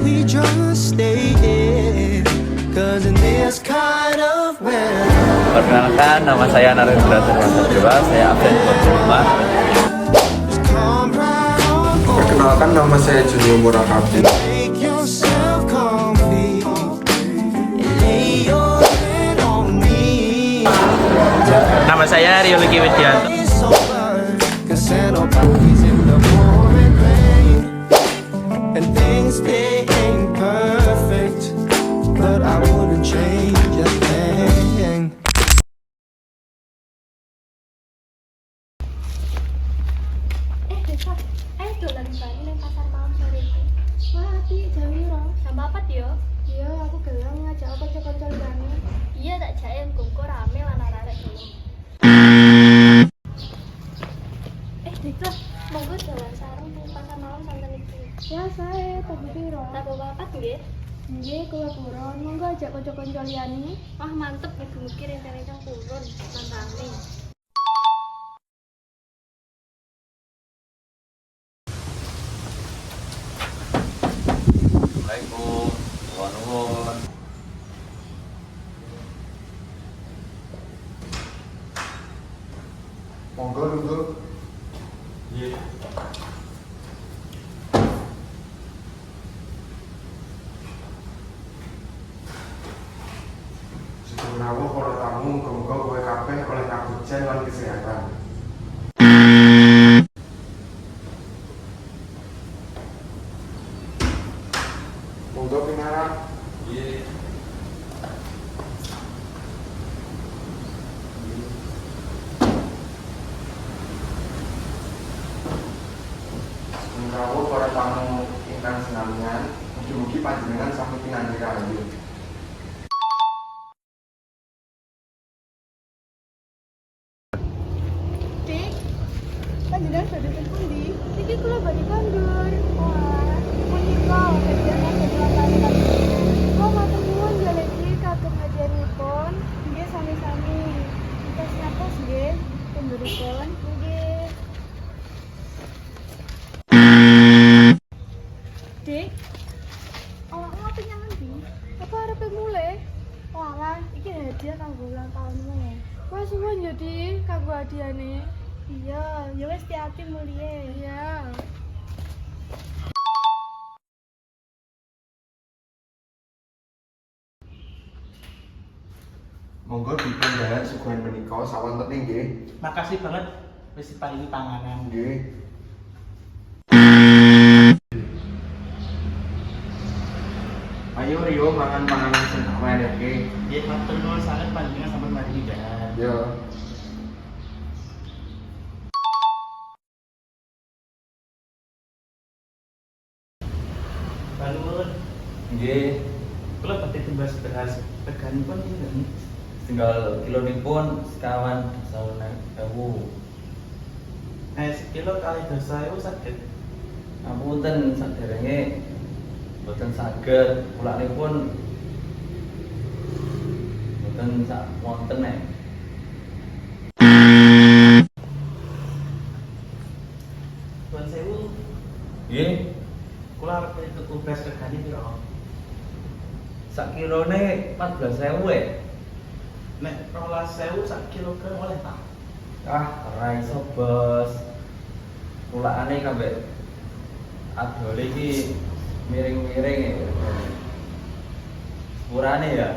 we just stay here? 'Cause in this kind of weather. Perkenalkan, nama saya Narendra Terwasarjura, saya absen kelas 5. Perkenalkan, nama saya Junior Murakabi. Make yourself comfy and lay your head on me. Nama saya Rio Liki Widianto. It's over, 'cause Santa Claus in the pouring rain. And things they ain't perfect, but I wouldn't change a thing. Desa, ayo dolan bareng nang pasar malam sore iki. Wah, api jam piro? Jam 4 yo. Iya, aku gelem ngajak kanca-kanca liyane. Iya, tak jake engko rame lan arek gelem. Desa, monggo dolan sareng nang pasar malam santen iki. Ya, sae, tapi piro? Tak bawa apa nggih? Nggih, kula purun. Monggo ajak kanca-kanca liyane. Wah, mantep mugi-mugi rencana purun lan rame. Assalamualaikum, nuwun. Monggo duduk. Iya. Rawuh para tamu, muga-muga kowe kabeh oleh kabujan lan kesehatan. Monggo pinarap. Iya. Rawuh para tamu ingkang senamian, mugi-mugi panjenengan sami pinanggih rahayu. Dik, panjenengan badhe teng pundi? Iki kula badhe kondur. Wah, punika hadiah kagem lantaran. Kula matur nuwun jaliki kagem hadiahipun. Nggih sami-sami. Tos napa nggih? Konduripun nggih. Dik, awakmu ngapain nyang endi? Apa arepe mulai? Walah, iki hadiah kanggo ulang tahunmu. Wah, suwun ya, Dik, kanggo hadiahne. Iya, ya wis hati-hati mulih. Iya. Monggo dipundhahan suguhan menika sawontene nggih. Makasih banget wis paringi panganan. Nggih. Ayo Rio mangan panganan sing tak wedeke. Nggih, matur nuwun sanget panjenengan sampun maringi dahan. Yo. Balun, Nggih. kula badhe timbas beras reganipun pinten? Tinggal kilonipun sekawan 1.000. Sekilo kali 2.000 saged. Ngapunten saderenge boten saged, pulanipun boten sak wonten nek. Tuan sewu, Nggih, kula arep tuku beras regane piro? sak kilone 14.000 e. Nek 12.000 sak kilogram oleh tak? Ora iso, Bos. Pulakane kabeh adole iki miring-miring e. Sepurane ya.